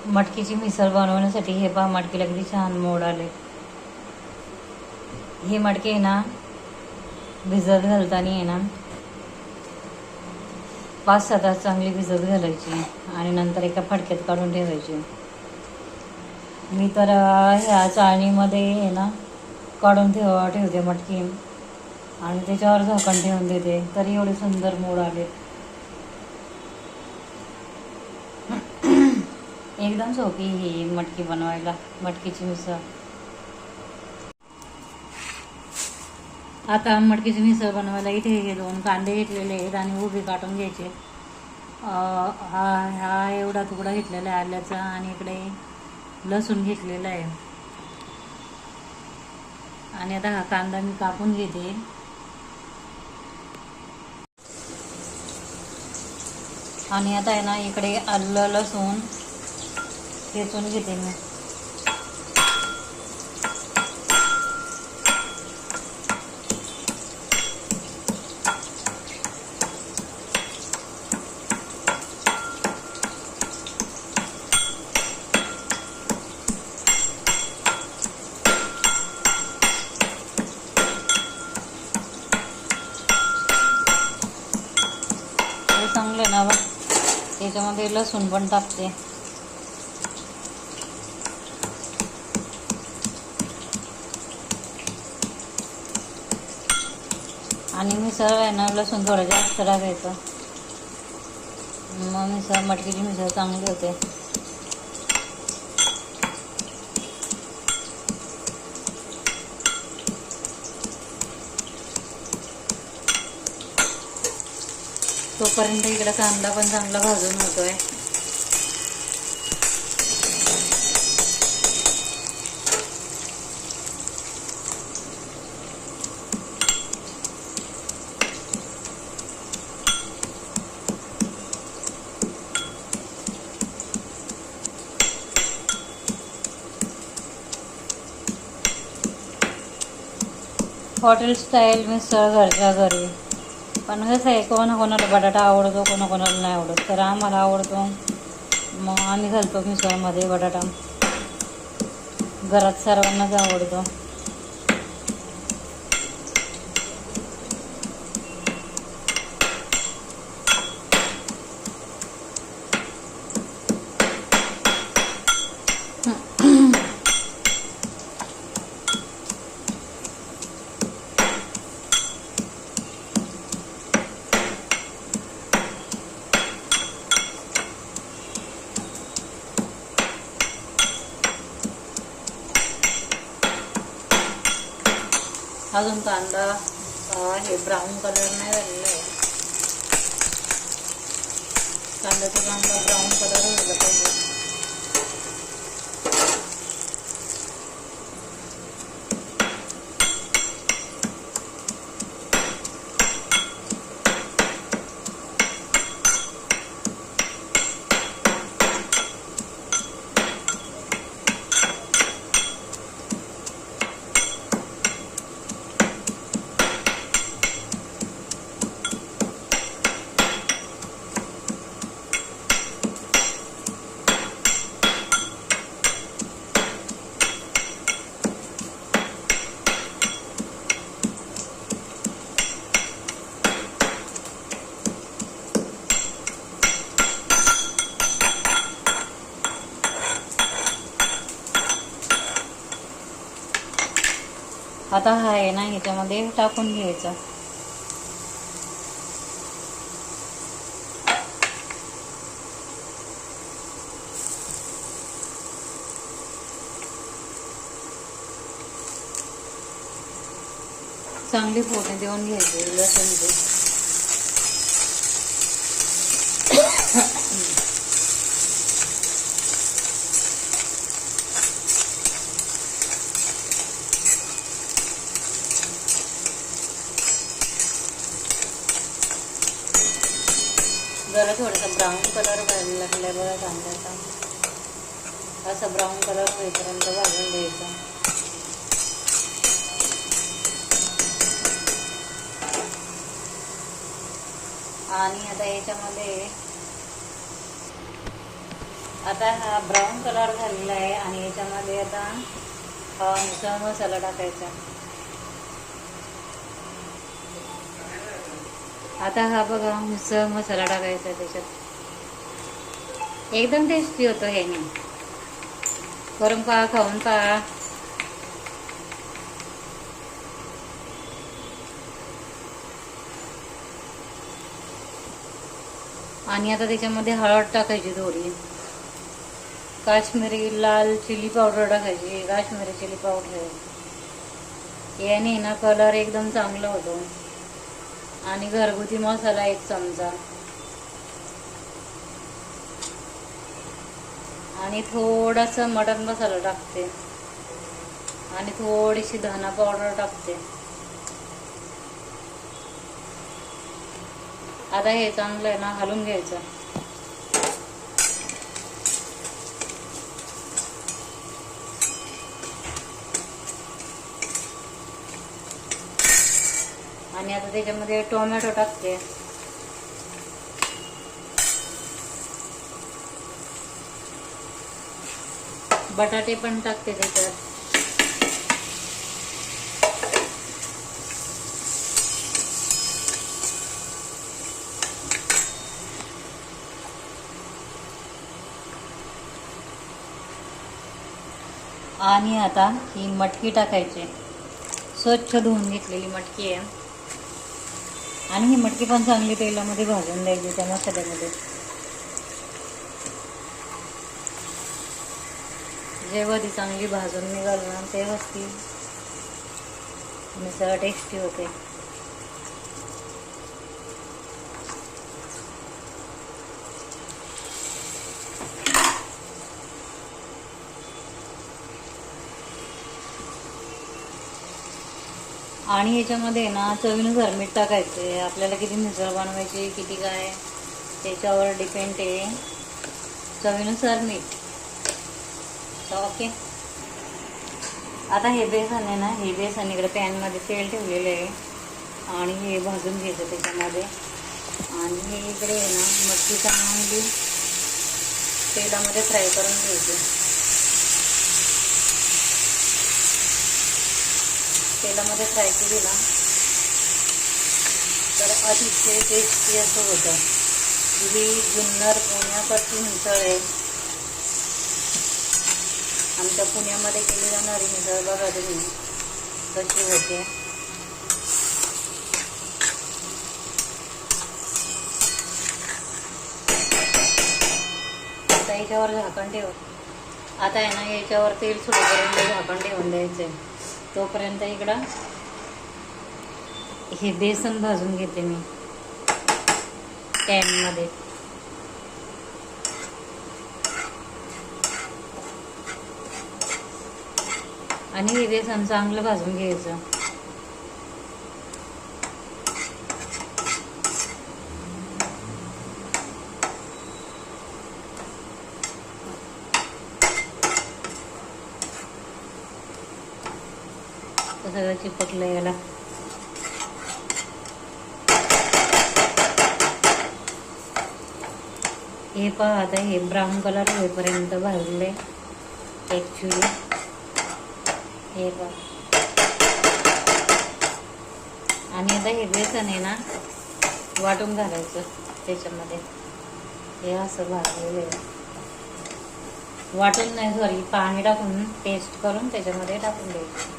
मटकीची मिसळ बनवण्यासाठी हे पहा, मटकीला किती छान मोड आले. ही मटकी आहे ना, भिजत घालताना आहे ना 5-6 तास चांगली भिजत घालायची आणि नंतर एका फडक्यात काढून ठेवायची. मी तर ह्या चाळणीमध्ये आहे ना काढून ठेवते मटकी आणि त्याच्यावर झाकण ठेवून देते, तरी एवढे सुंदर मोड आले. एकदम सोपी ही मटकी बनवायला, मटकीची मिसळ. आता मटकीची मिसळ बनवायला इथे हे 2 कांदे घेतलेले आहेत आणि उभे काटून घ्यायचे. हा एवढा तुकडा घेतलेला आहे आल्याचा आणि इकडे लसूण घेतलेला आहे. आणि आता हा कांदा मी कापून घेते. आणि आता आहे ना इकडे आलं लसूण ठेचून घेते मी. हे चांगले ना बघ, त्याच्यामध्ये लसूण पण टाकते. आणि मिसळ आहे ना लसूण थोडं जास्त टाकायचं, मग मिसळ मटकीची मिसळ चांगली होते. तोपर्यंत इकडे कांदा पण चांगला भाजून होतोय. हॉटेल स्टाईल मिसळ घरच्या घरी. पण कसं आहे, कोणाकोणाला बटाटा आवडतो, कोणाकोणाला नाही आवडत. तर आम्हाला आवडतो, मग आम्ही घालतो मिसळमध्ये बटाटा. घरात सर्वांनाच आवडतो. अजून कांदा हे ब्राऊन कलर नाही झालेला आहे. कांद्याचा ब्राऊन कलर झाला पाहिजे. आता हा आहे ना ह्याच्यामध्ये टाकून घ्यायचा. चांगली फोडणी देऊन घ्यायची लसूणची. जरा थोडासा ब्राऊन कलर व्हायला लागलाय बघा कांद्याचा. असा ब्राऊन कलर होईपर्यंत भाजून द्यायचा. आणि आता याच्यामध्ये आता हा ब्राऊन कलर झालेला आहे आणि याच्यामध्ये आता हा मिसळ मसाला टाकायचा. आता हा बघा मिसळ मसाला टाकायचा त्याच्यात. एकदम टेस्टी होतो हे नाही, करून पहा, खाऊन पहा. आणि आता त्याच्यामध्ये हळद टाकायची थोडी, काश्मीरी लाल चिली पावडर टाकायची, काश्मीरी चिली पावडर. याने ना कलर एकदम चांगला होतो. आणि घरगुती मसाला 1 चमचा आणि थोडासा मटन मसाला टाकते आणि थोडीशी धना पावडर टाकते. आता हे चांगलं आहे ना हलवून घ्यायचं. आणि आता त्याच्यामध्ये टोमॅटो टाकते. बटाटे पण टाकते त्याच्यात. आणि आता ही मटकी टाकायची, स्वच्छ धुवून घेतलेली मटकी आहे. आणि ही मटकी पण चांगली तेलामध्ये भाजून द्यायची त्या मसाल्यामध्ये. जेव्हा ती चांगली भाजून निघाल ना तेव्हाच ती मिसळ टेस्टी होते. आणि याच्यामध्ये ना चवीनुसार मीठ टाकायचे. आपल्याला किती मिसळ बनवायची, किती काय त्याच्यावर डिपेंड आहे. चवीनुसार मीठ. ओके. आता हे बेसन आहे ना, हे बेसन इकडे पॅनमध्ये तेल ठेवलेलं आहे आणि हे भाजून घ्यायचं त्याच्यामध्ये. आणि हे इकडे आहे ना मटकी चांगली तेलामध्ये फ्राय करून घ्यायची. तेलामध्ये फ्राय केली ना तर अतिशय टेस्टी असं होतं. ही जुन्नर पुण्याकडची मिसळ आहे. आमच्या पुण्यामध्ये केली जाणारी मिसळ बघा तुम्ही कशी होते. आता याच्यावर झाकण ठेव. आता आहे ना याच्यावर तेल सुटेपर्यंत झाकण ठेवून द्यायचं आहे. तोपर्यंत इकडं हे बेसन भाजून घेते मी पॅनमध्ये. आणि हे बेसन चांगलं भाजून घ्यायचं. सगळं चिपकलं याला. हे पहा आता हे ब्राऊन कलर होईपर्यंत भाजले ॲक्च्युली. हे पहा. आणि आता हे बेसन आहे ना वाटून घालायचं त्याच्यामध्ये. हे असं भाजलेलं आहे. वाटून नाही, सॉरी, पाणी टाकून पेस्ट करून त्याच्यामध्ये टाकून द्यायचं.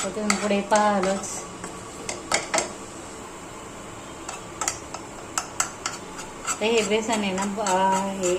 तर तुम्ही पुढे पाहालच. तर हे बेसन आहे ना हे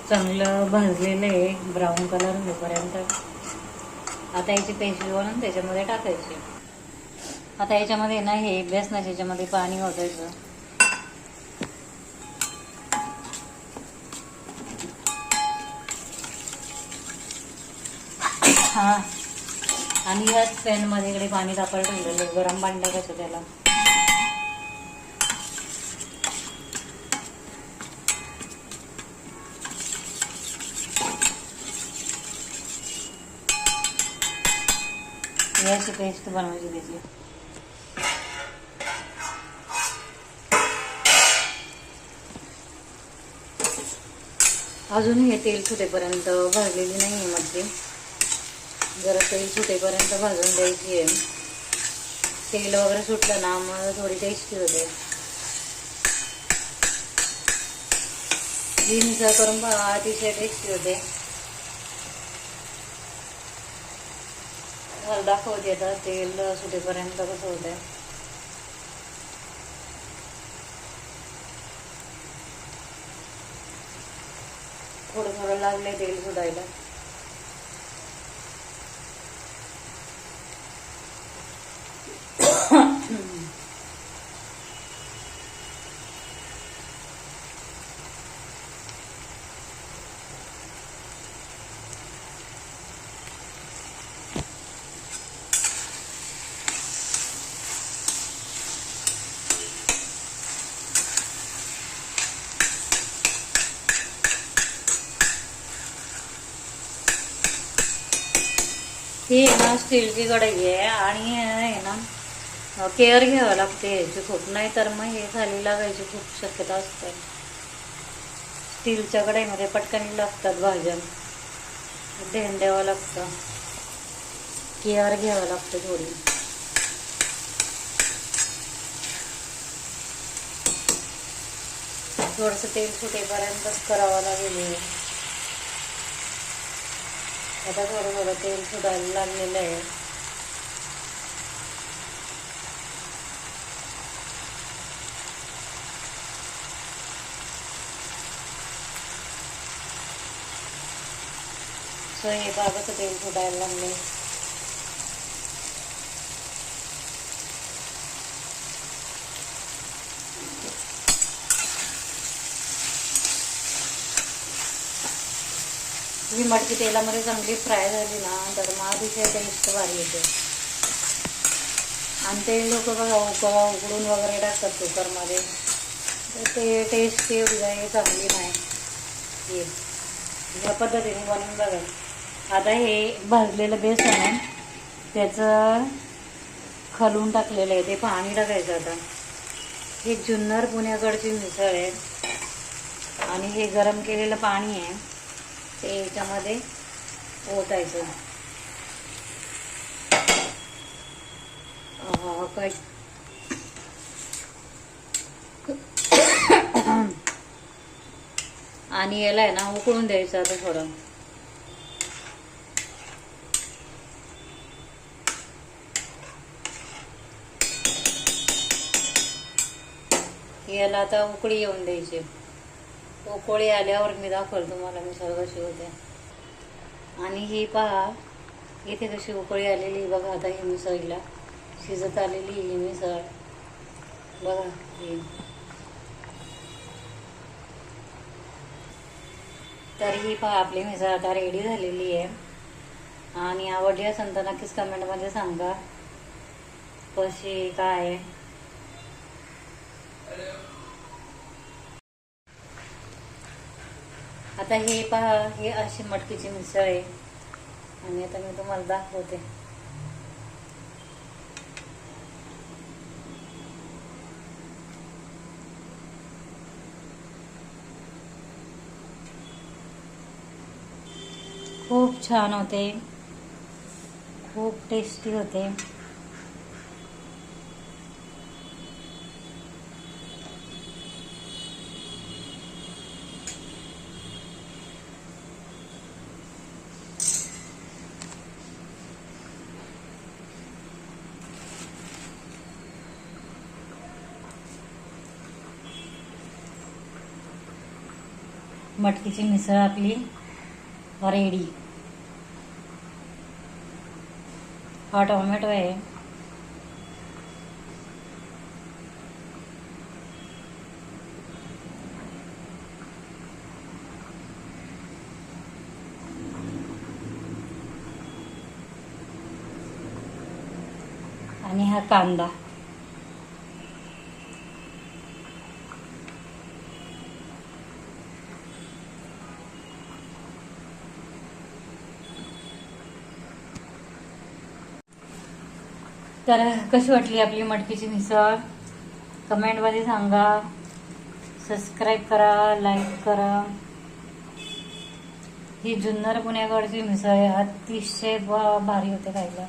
चांगलं भाजलेलं आहे ब्राऊन कलर होईपर्यंत. आता याची पेस्ट बनवून त्याच्यामध्ये टाकायची. आता याच्यामध्ये ना हे बेसनाच्या याच्यामध्ये पाणी ओतायचं. हा. आणि याच पॅनमध्ये इकडे पाणी तापायला ठेवलेलं, गरम पाणी टाकायचं त्याला. याची पेस्ट बनवायची त्याची. अजून हे तेल सुटेपर्यंत भाजलेली नाही आहे मटकी. जरा तेल सुटेपर्यंत भाजून द्यायची आहे. तेल वगैरे सुटलं ना मग थोडी टेस्टी होते. ही मिसळ करून पहा, अतिशय टेस्टी होते. मला दाखवते आता तेल सुटेपर्यंत कसं होतंय. थोडं थोडं लागलंय तेल सुटायला. ही ना स्टीलची कढई आहे आणि आहे ना केअर घ्यावं लागते याची खूप, नाही तर मग हे खाली लागायची खूप शक्यता असते. स्टीलच्या कढईमध्ये पटकन लागतात भाज्या, ध्यान द्यावं लागतं, केअर घ्यावं लागतं थोडी. थोडंसं तेल सुटेपर्यंतच करावं लागेल. आता थोडं थोडं तेल सुटायला लागलेलं आहे. हे बागाचं तेल सुटायला लागले. ही मटकी तेलामध्ये चांगली फ्राय झाली ना तर मग अतिशय टेस्ट भारी येते. आणि ते लोक बघा उकडून वगैरे टाकतात कुकरमध्ये, तर ते टेस्ट एवढी काही चांगली नाही. हे या पद्धतीने बनवून बघा. आता हे भाजलेलं बेसन आहे त्याचं खलून टाकलेलं आहे, ते पाणी टाकायचं. आता हे जुन्नर पुण्याकडची मिसळ आहे आणि हे गरम केलेलं पाणी आहे ते याच्यामध्ये ओतायचं. काय आणि याला आहे ना उकळून द्यायचं. आता थोडं याला आता उकळी येऊन द्यायची. उकळी आल्यावर मी दाखवलं तुम्हाला मिसळ कशी होते. आणि ही पहा इथे कशी उकळी आलेली बघा. आता ही मिसळीला शिजत आलेली ही मिसळ बघा. तर ही पहा आपली मिसळ आता रेडी झालेली आहे. आणि आवडली असेल तर नक्कीच कमेंटमध्ये सांगा कशी काय. आता हे पहा हे अशी मटकीची मिसळ आहे आणि आता मी तुम्हाला दाखवते. खूप छान होते, खूप टेस्टी होते. मटकीची मिसळ आपली रेडी. हा टोमॅटो आहे. आणि हा कांदा. तर कशी वाटली आपली मटकीची मिसळ कमेंटमध्ये सांगा. सबस्क्राईब करा, लाईक करा. ही जुन्नर पुण्याकडची मिसळ आहे, अतिशय भारी होते खायला.